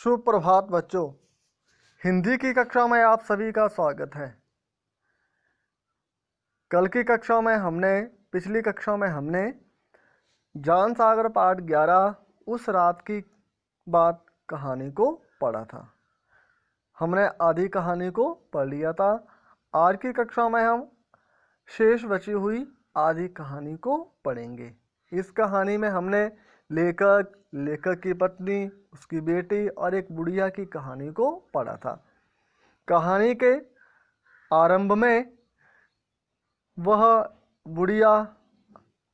सुप्रभात बच्चों। हिंदी की कक्षा में आप सभी का स्वागत है। पिछली कक्षा में हमने ज्ञान सागर पाठ 11 उस रात की बात कहानी को पढ़ा था। हमने आधी कहानी को पढ़ लिया था। आज की कक्षा में हम शेष बची हुई आधी कहानी को पढ़ेंगे। इस कहानी में हमने लेखक की पत्नी, उसकी बेटी और एक बुढ़िया की कहानी को पढ़ा था। कहानी के आरंभ में वह बुढ़िया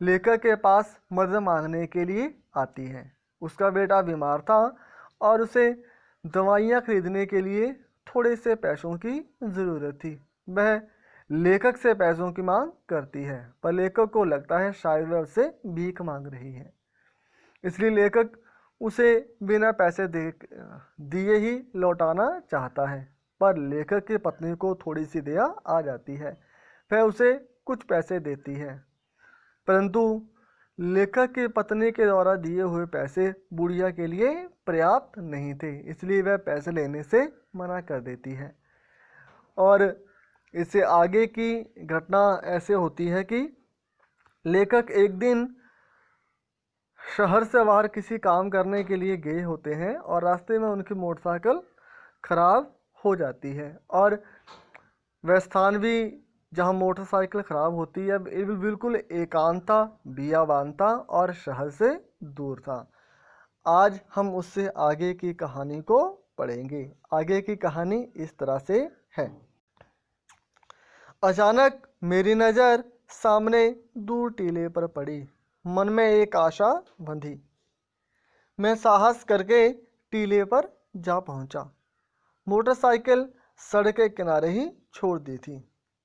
लेखक के पास मदद मांगने के लिए आती है। उसका बेटा बीमार था और उसे दवाइयाँ खरीदने के लिए थोड़े से पैसों की ज़रूरत थी। वह लेखक से पैसों की मांग करती है, पर लेखक को लगता है शायद वह उससे भीख मांग रही है। इसलिए लेखक उसे बिना पैसे दिए ही लौटाना चाहता है, पर लेखक की पत्नी को थोड़ी सी दया आ जाती है। वह उसे कुछ पैसे देती है, परंतु लेखक की पत्नी के द्वारा दिए हुए पैसे बुढ़िया के लिए पर्याप्त नहीं थे, इसलिए वह पैसे लेने से मना कर देती है। और इससे आगे की घटना ऐसे होती है कि लेखक एक दिन शहर से बाहर किसी काम करने के लिए गए होते हैं और रास्ते में उनकी मोटरसाइकिल खराब हो जाती है। और वह स्थान भी जहां मोटरसाइकिल खराब होती है बिल्कुल एकांत था, बियाबान था और शहर से दूर था। आज हम उससे आगे की कहानी को पढ़ेंगे। आगे की कहानी इस तरह से है। अचानक मेरी नज़र सामने दूर टीले पर पड़ी। मन में एक आशा बंधी। मैं साहस करके टीले पर जा पहुंचा। मोटरसाइकिल सड़क के किनारे ही छोड़ दी थी।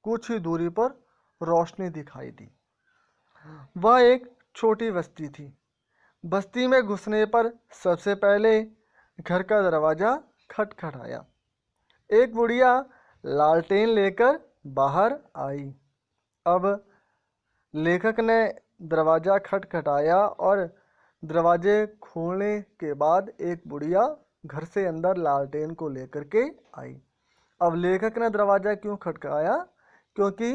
कुछ ही दूरी पर रोशनी दिखाई दी। वह एक छोटी बस्ती थी। बस्ती में घुसने पर सबसे पहले घर का दरवाज़ा खटखटाया। एक बुढ़िया लालटेन लेकर बाहर आई। अब लेखक ने दरवाज़ा खटखटाया और दरवाजे खोलने के बाद एक बुढ़िया घर से अंदर लालटेन को लेकर के आई। अब लेखक ने दरवाज़ा क्यों खटखटाया? क्योंकि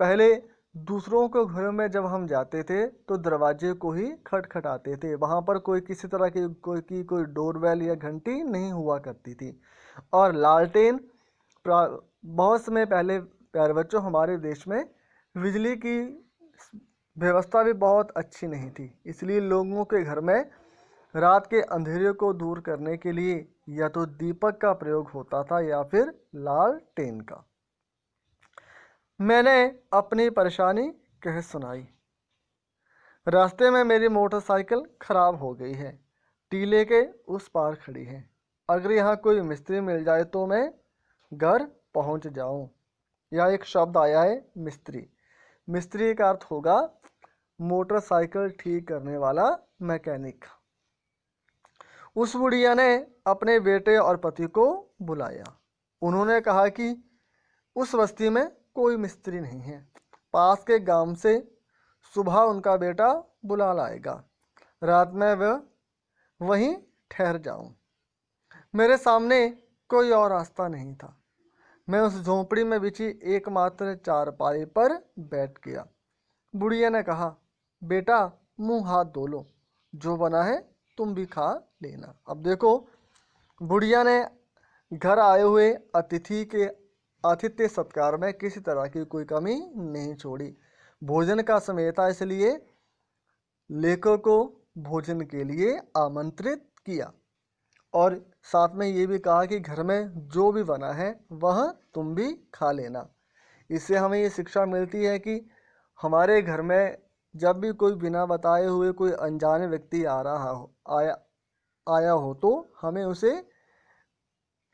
पहले दूसरों के घरों में जब हम जाते थे तो दरवाजे को ही खटखटाते थे। वहाँ पर कोई किसी तरह की कोई डोरबेल या घंटी नहीं हुआ करती थी। और लालटेन बहुत समय पहले प्यारे बच्चों हमारे देश में बिजली की व्यवस्था भी बहुत अच्छी नहीं थी, इसलिए लोगों के घर में रात के अंधेरे को दूर करने के लिए या तो दीपक का प्रयोग होता था या फिर लालटेन का। मैंने अपनी परेशानी कह सुनाई। रास्ते में मेरी मोटरसाइकिल खराब हो गई है, टीले के उस पार खड़ी है। अगर यहाँ कोई मिस्त्री मिल जाए तो मैं घर पहुँच जाऊँ। यह एक शब्द आया है मिस्त्री। मिस्त्री का अर्थ होगा मोटरसाइकिल ठीक करने वाला मैकेनिक। उस बुढ़िया ने अपने बेटे और पति को बुलाया। उन्होंने कहा कि उस बस्ती में कोई मिस्त्री नहीं है। पास के गांव से सुबह उनका बेटा बुला लाएगा। रात में वह वहीं ठहर जाऊं। मेरे सामने कोई और रास्ता नहीं था। मैं उस झोंपड़ी में बिछी एकमात्र चारपाई पर बैठ गया। बुढ़िया ने कहा, बेटा मुंह हाथ धो लो, जो बना है तुम भी खा लेना। अब देखो, बुढ़िया ने घर आए हुए अतिथि के आतिथ्य सत्कार में किसी तरह की कोई कमी नहीं छोड़ी। भोजन का समय था, इसलिए लेखक को भोजन के लिए आमंत्रित किया और साथ में ये भी कहा कि घर में जो भी बना है वह तुम भी खा लेना। इससे हमें ये शिक्षा मिलती है कि हमारे घर में जब भी कोई बिना बताए हुए कोई अनजाने व्यक्ति आया हो तो हमें उसे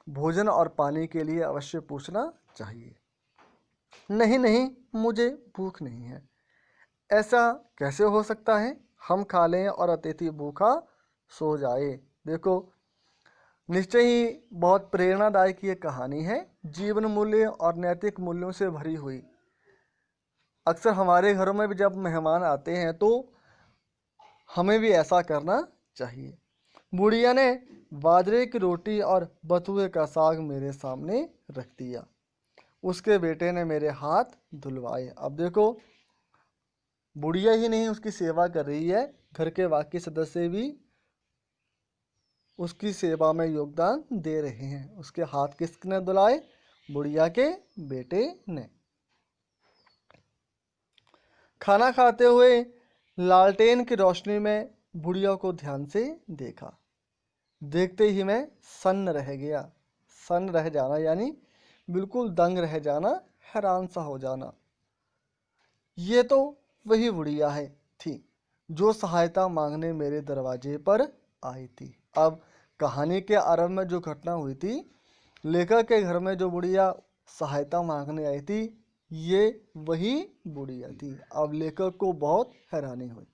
भोजन और पानी के लिए अवश्य पूछना चाहिए। नहीं, मुझे भूख नहीं है। ऐसा कैसे हो सकता है? हम खा लें और अतिथि भूखा सो जाए। देखो, निश्चय ही बहुत प्रेरणादायक ये कहानी है, जीवन मूल्य और नैतिक मूल्यों से भरी हुई। अक्सर हमारे घरों में भी जब मेहमान आते हैं तो हमें भी ऐसा करना चाहिए। बुढ़िया ने बाजरे की रोटी और बथुए का साग मेरे सामने रख दिया। उसके बेटे ने मेरे हाथ धुलवाए। अब देखो, बुढ़िया ही नहीं उसकी सेवा कर रही है, घर के बाकी सदस्य भी उसकी सेवा में योगदान दे रहे हैं। उसके हाथ किसने धुलाए? बुढ़िया के बेटे ने। खाना खाते हुए लालटेन की रोशनी में बुढ़िया को ध्यान से देखा। देखते ही मैं सन्न रह गया। सन्न रह जाना यानी बिल्कुल दंग रह जाना, हैरान सा हो जाना। ये तो वही बुढ़िया है थी जो सहायता मांगने मेरे दरवाजे पर आई थी। अब कहानी के आरंभ में जो घटना हुई थी, लेखक के घर में जो बुढ़िया सहायता मांगने आई थी, ये वही बुढ़िया थी। अब लेखक को बहुत हैरानी हुई।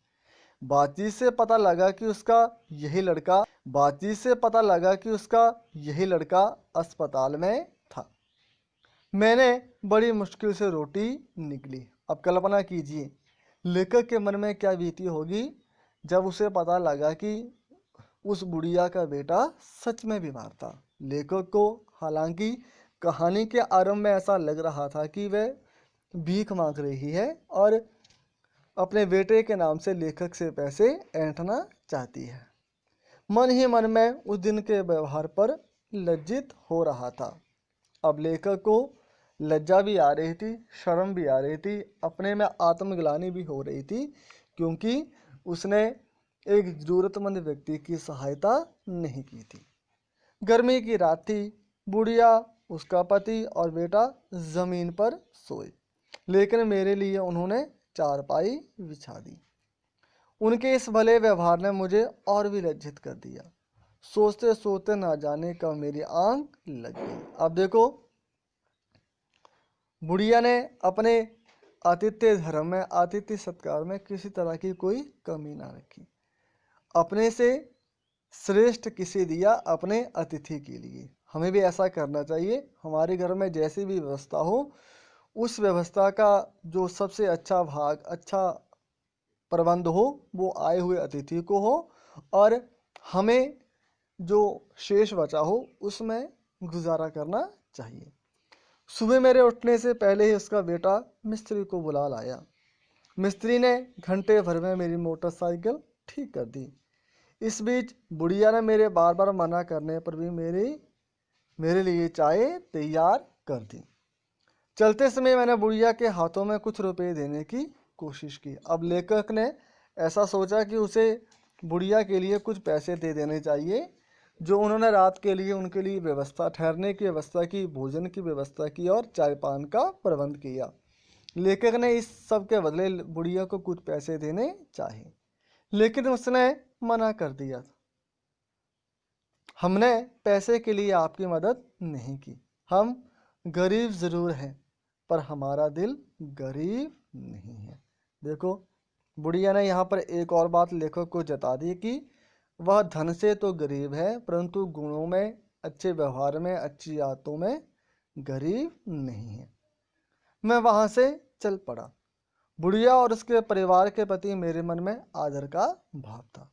बातचीत से पता लगा कि उसका यही लड़का अस्पताल में था। मैंने बड़ी मुश्किल से रोटी निकली। अब कल्पना कीजिए लेखक के मन में क्या बीती होगी जब उसे पता लगा कि उस बुढ़िया का बेटा सच में बीमार था। लेखक को हालांकि कहानी के आरंभ में ऐसा लग रहा था कि वह भीख मांग रही है और अपने बेटे के नाम से लेखक से पैसे ऐंठना चाहती है। मन ही मन में उस दिन के व्यवहार पर लज्जित हो रहा था। अब लेखक को लज्जा भी आ रही थी, शर्म भी आ रही थी, अपने में आत्मग्लानि भी हो रही थी, क्योंकि उसने एक ज़रूरतमंद व्यक्ति की सहायता नहीं की थी। गर्मी की रात थी। बुढ़िया, उसका पति और बेटा ज़मीन पर सोए, लेकिन मेरे लिए उन्होंने चारपाई बिछा दी। उनके इस भले व्यवहार ने मुझे और भी लज्जित कर दिया। सोचते सोचते ना जाने कब मेरी आंख लग गई। अब देखो, बुढ़िया ने अपने आतिथ्य धर्म में, आतिथ्य सत्कार में किसी तरह की कोई कमी ना रखी। अपने से श्रेष्ठ किसी दिया अपने अतिथि के लिए। हमें भी ऐसा करना चाहिए। हमारे घर में जैसी भी व्यवस्था हो, उस व्यवस्था का जो सबसे अच्छा भाग, अच्छा प्रबंध हो, वो आए हुए अतिथि को हो, और हमें जो शेष बचा हो उसमें गुजारा करना चाहिए। सुबह मेरे उठने से पहले ही उसका बेटा मिस्त्री को बुला लाया। मिस्त्री ने घंटे भर में मेरी मोटरसाइकिल ठीक कर दी। इस बीच बुढ़िया ने मेरे बार बार मना करने पर भी मेरे लिए चाय तैयार कर दी। चलते समय मैंने बुढ़िया के हाथों में कुछ रुपए देने की कोशिश की। अब लेखक ने ऐसा सोचा कि उसे बुढ़िया के लिए कुछ पैसे दे देने चाहिए, जो उन्होंने रात के लिए उनके लिए व्यवस्था, ठहरने की व्यवस्था की, भोजन की व्यवस्था की और चाय पान का प्रबंध किया। लेखक ने इस सब के बदले बुढ़िया को कुछ पैसे देने चाहे, लेकिन उसने मना कर दिया। हमने पैसे के लिए आपकी मदद नहीं की। हम गरीब ज़रूर हैं, पर हमारा दिल गरीब नहीं है। देखो, बुढ़िया ने यहाँ पर एक और बात लेखक को जता दी कि वह धन से तो गरीब है, परंतु गुणों में, अच्छे व्यवहार में, अच्छी आदतों में गरीब नहीं है। मैं वहाँ से चल पड़ा। बुढ़िया और उसके परिवार के प्रति मेरे मन में आदर का भाव था।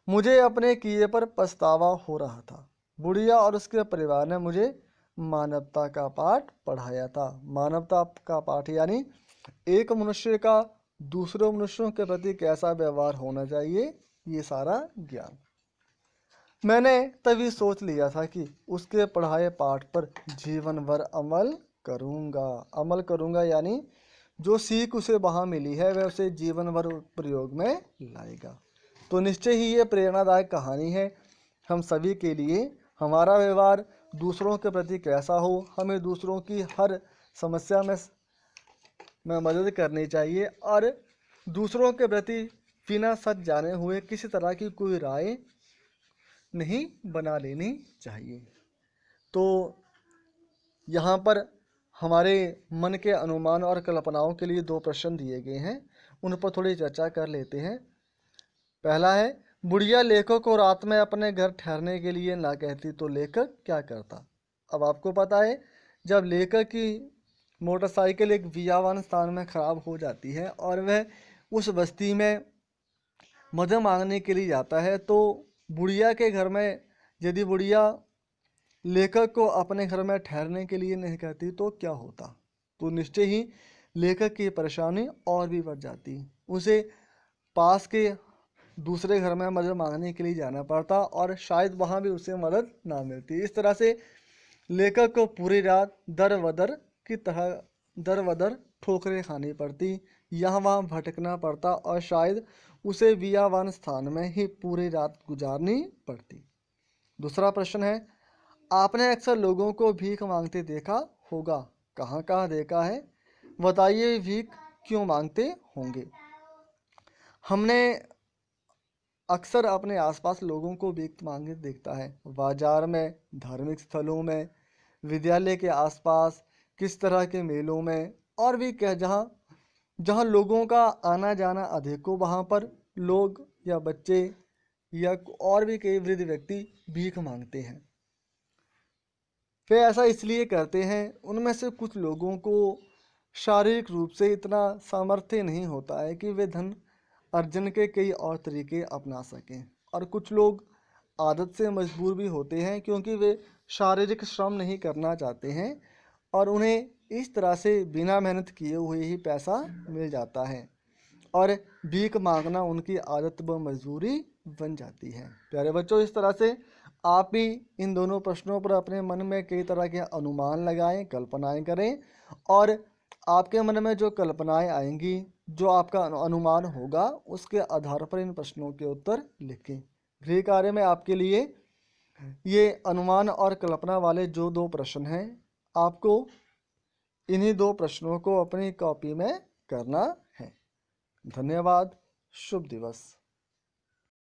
मुझे अपने किए पर पछतावा हो रहा था। बुढ़िया और उसके परिवार ने मुझे मानवता का पाठ पढ़ाया था। मानवता का पाठ यानी एक मनुष्य का दूसरे मनुष्यों के प्रति कैसा व्यवहार होना चाहिए, ये सारा ज्ञान। मैंने तभी सोच लिया था कि उसके पढ़ाए पाठ पर जीवन भर अमल करूँगा यानी जो सीख उसे वहाँ मिली है वह उसे जीवन भर प्रयोग में लाएगा। तो निश्चय ही ये प्रेरणादायक कहानी है हम सभी के लिए। हमारा व्यवहार दूसरों के प्रति कैसा हो, हमें दूसरों की हर समस्या में मदद करनी चाहिए और दूसरों के प्रति बिना सच जाने हुए किसी तरह की कोई राय नहीं बना लेनी चाहिए। तो यहाँ पर हमारे मन के अनुमान और कल्पनाओं के लिए 2 प्रश्न दिए गए हैं, उन पर थोड़ी चर्चा कर लेते हैं। पहला है, बुढ़िया लेखक को रात में अपने घर ठहरने के लिए ना कहती तो लेखक क्या करता? अब आपको पता है, जब लेखक की मोटरसाइकिल एक वियावान स्थान में ख़राब हो जाती है और वह उस बस्ती में मदद मांगने के लिए जाता है, तो बुढ़िया के घर में यदि बुढ़िया लेखक को अपने घर में ठहरने के लिए नहीं कहती तो क्या होता? तो निश्चय ही लेखक की परेशानी और भी बढ़ जाती। उसे पास के दूसरे घर में मदद मांगने के लिए जाना पड़ता और शायद वहाँ भी उसे मदद ना मिलती। इस तरह से लेखक को पूरी रात दर बदर ठोकरें खानी पड़ती, यहाँ वहाँ भटकना पड़ता और शायद उसे बियावान स्थान में ही पूरी रात गुजारनी पड़ती। दूसरा प्रश्न है, आपने अक्सर लोगों को भीख मांगते देखा होगा। कहाँ कहाँ देखा है? बताइए भीख क्यों मांगते होंगे? हमने अक्सर अपने आसपास लोगों को भीख मांगते देखता है। बाजार में, धार्मिक स्थलों में, विद्यालय के आसपास, किस तरह के मेलों में और भी क्या, जहाँ जहाँ लोगों का आना जाना अधिक हो वहाँ पर लोग या बच्चे या और भी कई वृद्ध व्यक्ति भीख मांगते हैं। वे ऐसा इसलिए करते हैं, उनमें से कुछ लोगों को शारीरिक रूप से इतना सामर्थ्य नहीं होता है कि वे धन अर्जन के कई और तरीके अपना सकें, और कुछ लोग आदत से मजबूर भी होते हैं क्योंकि वे शारीरिक श्रम नहीं करना चाहते हैं और उन्हें इस तरह से बिना मेहनत किए हुए ही पैसा मिल जाता है और भीख मांगना उनकी आदत व मजबूरी बन जाती है। प्यारे बच्चों, इस तरह से आप भी इन दोनों प्रश्नों पर अपने मन में कई तरह के अनुमान लगाएं, कल्पनाएं करें और आपके मन में जो कल्पनाएं आएंगी, जो आपका अनुमान होगा, उसके आधार पर इन प्रश्नों के उत्तर लिखें। गृह कार्य में आपके लिए ये अनुमान और कल्पना वाले जो दो प्रश्न हैं, आपको इन्हीं दो प्रश्नों को अपनी कॉपी में करना है। धन्यवाद। शुभ दिवस।